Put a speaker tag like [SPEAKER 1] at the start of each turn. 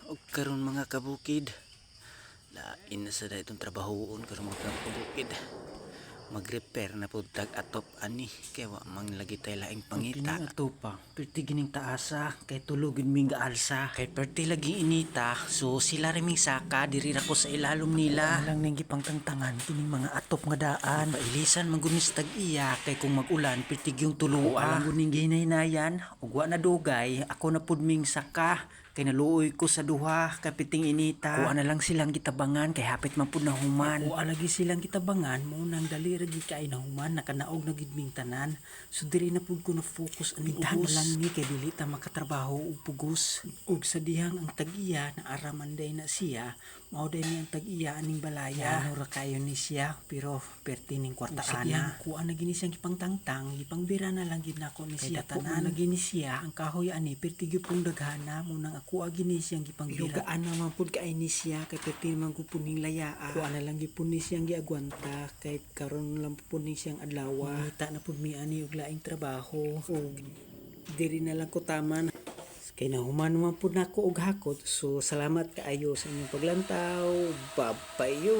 [SPEAKER 1] Og karon mga kabukid, lain na sa itong trabahoon karon mga kabukid. Mag-repair na pud tag atop ani kay wa man lagi tay laing pangita.
[SPEAKER 2] Kining atopa, perti gining taasa kay tulogin ming gaalsa. Kay perti lagi inita, so sila riming saka diri ra ko sa ilalom nila. Lang ning gipangtangtangan kining mga atop nga daan. Pailisan magunis tag iya kay kung mag-ulan perti gyung tulua. Alang guning ginahinayan ug wa na dugay, ako na pud ming saka. Kay naluoy ko sa duha kay piting inita. Kuha na lang silang gitabangan kay hapit man pud na human. Kuha lagi silang gitabangan mo nang dali ra gid kay na human nakanaog na gid ming tanan. So diri na pud ko na focus ani ugos lang ni kay dili ta makatrabaho og pugos. Ug sa dihang ang tag-iya na araman day na siya, mao day ni ang tag-iya aning balaya. Ano ra kayo ni siya pero perti ning kwarta ana. Kuha na gini siyang gipangtangtang, gipangbira na lang gid nako ni siya tanan. Na gini siya ang kahoy ani perti gyud pong daghana mo nang ako agini siyang gipangbira. Gaan naman pud kay ni siya kay perti man gud puning layaa. Kuha na lang gipon ni siyang giagwanta kay karon lang pud ni siyang adlaw. Kita na pud mi ani og laing trabaho. Og diri na lang ko taman. Kay nahuman naman pud nako og hakot. So salamat kaayo sa inyong paglantaw. Babayo.